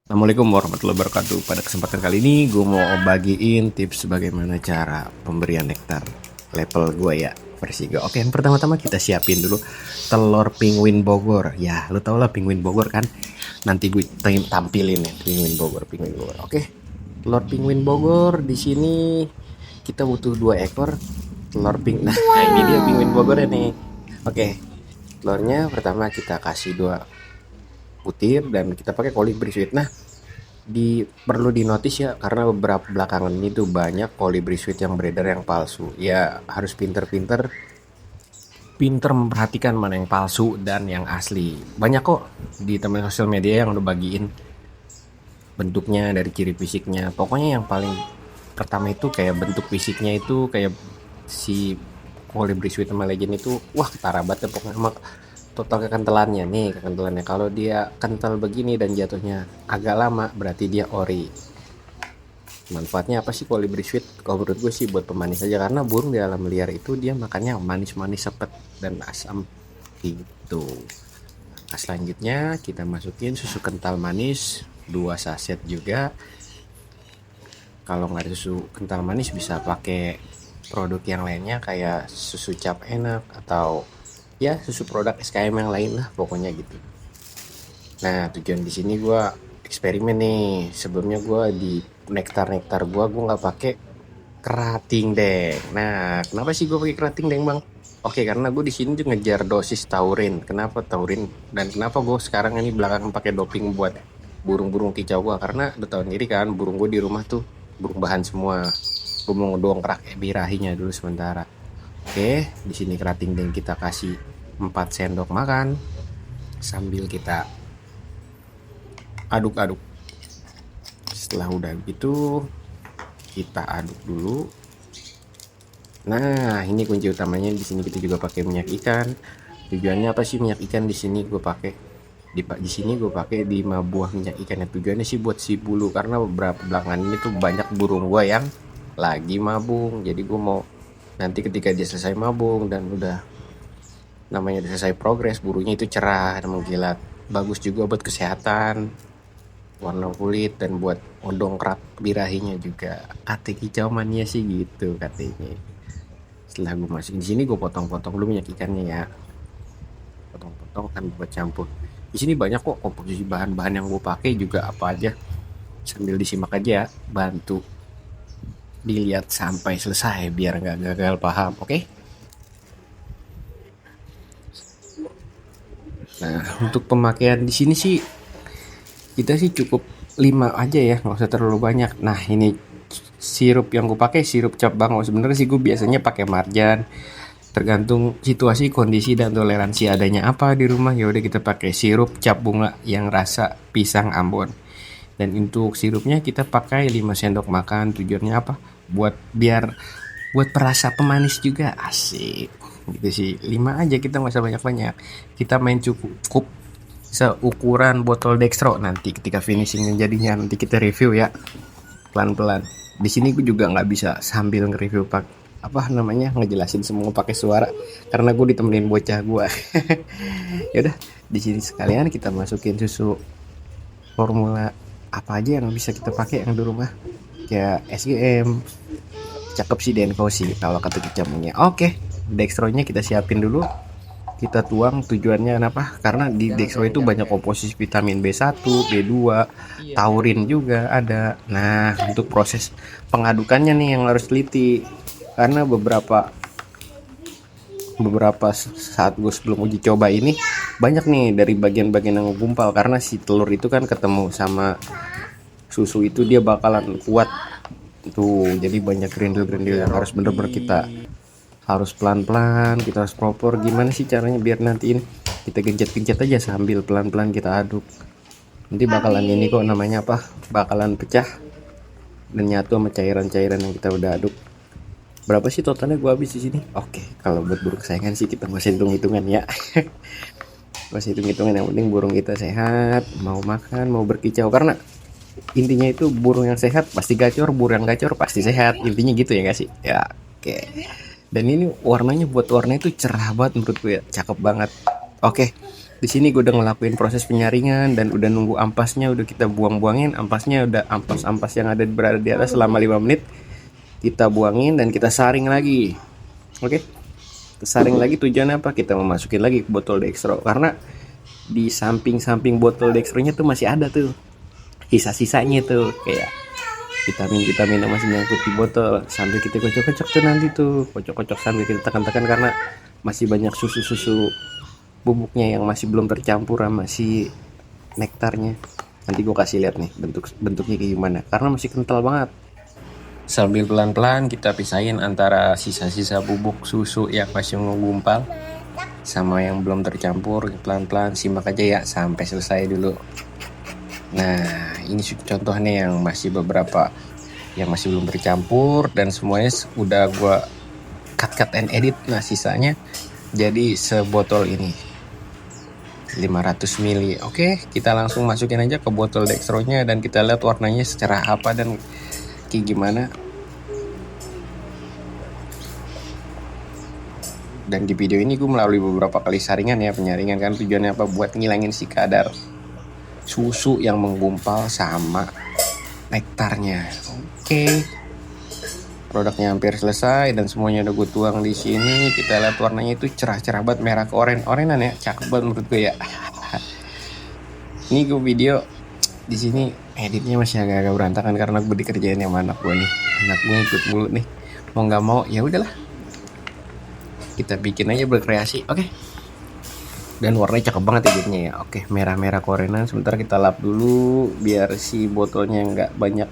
Assalamualaikum warahmatullahi wabarakatuh. Pada kesempatan kali ini gue mau bagiin tips bagaimana cara pemberian nektar level gue ya, versi gue. Oke, yang pertama-tama kita siapin dulu telur penguin Bogor. Ya, lu tau lah penguin Bogor kan. Nanti gue tampilin ya penguin Bogor, penguin Bogor. Oke, telur penguin Bogor di sini kita butuh 2 ekor telur pink. Nah, ini dia penguin Bogor nih. Oke, telurnya pertama kita kasih 2 butir dan kita pakai kolibri sweet. Nah, perlu dinotis ya, karena beberapa belakangan ini tuh banyak kolibri sweet yang beredar yang palsu. Ya harus pinter-pinter memperhatikan mana yang palsu dan yang asli. Banyak kok di teman sosial media yang udah bagiin bentuknya dari ciri fisiknya. Pokoknya yang paling pertama itu kayak bentuk fisiknya itu kayak si kolibri sweet sama legend itu, wah parah banget ya pokoknya. Sama total kekentalannya nih, kekentalannya kalau dia kental begini dan jatuhnya agak lama berarti dia ori. Manfaatnya apa sih kolibri sweet? Kalau menurut gue sih buat pemanis aja, karena burung di alam liar itu dia makannya manis-manis, sepet dan asam gitu. Nah, selanjutnya kita masukin susu kental manis 2 saset juga. Kalau nggak ada susu kental manis bisa pakai produk yang lainnya kayak susu cap enak atau ya susu produk SKM yang lain lah pokoknya gitu. Nah, tujuan di sini gue eksperimen nih. Sebelumnya gue di nektar gue nggak pakai kerating deng. Nah, kenapa sih gue pakai kerating deng bang? Oke, karena gue di sini tuh ngejar dosis taurin. Kenapa taurin? Dan kenapa gue sekarang ini belakangan pakai doping buat burung-burung kicau gue? Karena udah tahun ini kan burung gue di rumah tuh burung bahan semua. Gue mau ngedongkrak birahinya dulu sementara. Oke, di sini kerating deng kita kasih 4 sendok makan sambil kita aduk-aduk. Setelah udah gitu kita aduk dulu. Nah, ini kunci utamanya. Di sini kita juga pakai minyak ikan. Tujuannya apa sih minyak ikan di sini gue pakai? Di sini gue pakai 5 buah minyak ikan. Yang tujuannya sih buat si bulu, karena beberapa belakangan ini tuh banyak burung gue yang lagi mabung. Jadi gue mau nanti ketika dia selesai mabung dan udah namanya udah selesai progres, burunya itu cerah dan mengkilat. Bagus juga buat kesehatan warna kulit dan buat ngedongkrak birahinya juga. Kata kicau mania sih gitu katanya. Setelah gue masukin di sini gue potong-potong dulu minyak ikannya ya. Potong-potong kan buat campur. Di sini banyak kok komposisi bahan-bahan yang gue pakai juga apa aja. Sambil disimak aja, bantu dilihat sampai selesai biar nggak gagal paham, oke? Nah, untuk pemakaian di sini sih kita sih cukup 5 aja ya, nggak usah terlalu banyak. Nah, ini sirup yang gue pakai sirup cap bangau. Sebenarnya sih gue biasanya pakai marjan, tergantung situasi, kondisi dan toleransi adanya apa di rumah. Ya udah kita pakai sirup cap bunga yang rasa pisang Ambon. Dan untuk sirupnya kita pakai 5 sendok makan. Tujuannya apa? Buat perasa pemanis juga, asik gitu sih. 5 aja, kita nggak usah banyak-banyak. Kita main cukup seukuran botol dextro. Nanti ketika finishing jadinya nanti kita review ya pelan-pelan. Di sini gue juga nggak bisa sambil nge-review apa namanya ngejelasin semua pakai suara karena gue ditemenin bocah gue. Ya udah, di sini sekalian kita masukin susu formula apa aja yang bisa kita pakai yang di rumah, ya SGM cakep sih, Denko sih kalau kata kicamnya. Oke, dextronya kita siapin dulu, kita tuang. Tujuannya kenapa? Karena di dextro itu banyak komposisi vitamin B1, B2, taurin juga ada. Nah, untuk proses pengadukannya nih yang harus teliti, karena beberapa saat gue sebelum uji coba ini banyak nih dari bagian-bagian yang gumpal, karena si telur itu kan ketemu sama susu itu dia bakalan kuat tuh, jadi banyak grindil-grindil yang harus bener-bener kita harus pelan-pelan, kita harus proper. Gimana sih caranya biar nanti ini kita gencet-gencet aja sambil pelan-pelan kita aduk. Nanti bakalan ini kok namanya apa? Bakalan pecah dan nyatu sama cairan-cairan yang kita udah aduk. Berapa sih totalnya gue habis di sini? Oke, kalau buat burung kesayangan sih kita masih hitung-hitungan ya. Masih hitung-hitungan, yang penting burung kita sehat, mau makan, mau berkicau. Karena intinya itu burung yang sehat pasti gacor, burung yang gacor pasti sehat. Intinya gitu ya gak sih? Ya, oke. Dan ini warnanya, buat warna itu cerah banget menurut gue ya, cakep banget. Oke, Di sini gue udah ngelakuin proses penyaringan dan udah nunggu ampasnya, udah kita buang-buangin ampasnya, udah ampas-ampas yang ada berada di atas selama 5 menit. Kita buangin dan kita saring lagi. Oke. Kita saring lagi tujuannya apa? Kita memasukin lagi ke botol dextro karena di samping-samping botol dextronya tuh masih ada tuh sisa-sisanya tuh kayak vitamin-vitamin yang masih nyangkut di botol. Sambil kita kocok-kocok tuh nanti tuh, kocok-kocok sambil kita tekan-tekan karena masih banyak susu-susu bubuknya yang masih belum tercampur sama si nektarnya. Nanti gue kasih lihat nih bentuknya kayak gimana karena masih kental banget. Sambil pelan-pelan kita pisahin antara sisa-sisa bubuk susu yang masih menggumpal sama yang belum tercampur. Pelan-pelan simak aja ya sampai selesai dulu. Nah, ini contohnya yang masih beberapa yang masih belum tercampur dan semuanya udah gue cut and edit. Nah, sisanya jadi sebotol ini 500 ml. Oke, kita langsung masukin aja ke botol dextronya dan kita lihat warnanya secara apa dan kayak gimana. Dan di video ini gue melalui beberapa kali saringan ya, penyaringan kan tujuannya apa? Buat ngilangin si kadar susu yang menggumpal sama nektarnya. Oke. Produknya hampir selesai dan semuanya udah gue tuang di sini. Kita lihat warnanya itu cerah-cerah banget, merah ke orenan ya, cakep banget menurut gue ya. Ini gue video di sini editnya masih agak-agak berantakan karena gue dikerjain sama anak gue nih. Anak gue ikut mulu nih. Mau nggak mau ya udahlah. Kita bikin aja berkreasi, oke? Dan warnanya cakep banget editnya ya. Oke, merah-merah ke orenan. Sebentar kita lap dulu biar si botolnya nggak banyak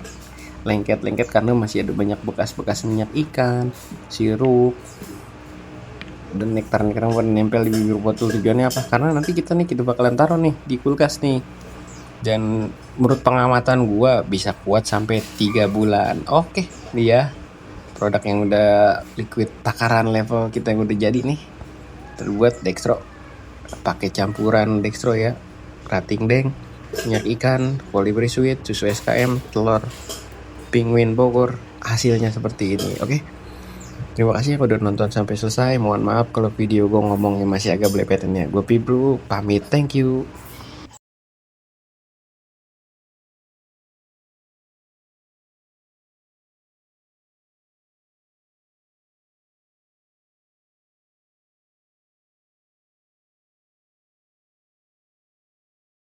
lengket-lengket karena masih ada banyak bekas-bekas minyak ikan, sirup, dan nektar-nektar yang nempel di bibir botol. Tujuannya apa? Karena nanti kita bakalan taruh nih di kulkas nih. Dan menurut pengamatan gua bisa kuat sampai 3 bulan. Oke, dia produk yang udah liquid takaran level kita yang udah jadi nih. Terbuat dextro. Pakai campuran dextro ya. Rating deng, minyak ikan, kolibri sweet, susu SKM, telur Penguin Bogor, hasilnya seperti ini. Oke. Terima kasih yang udah nonton sampai selesai. Mohon maaf kalau video gue ngomongnya masih agak belepetan ya. Gue Pibru, pamit. Thank you.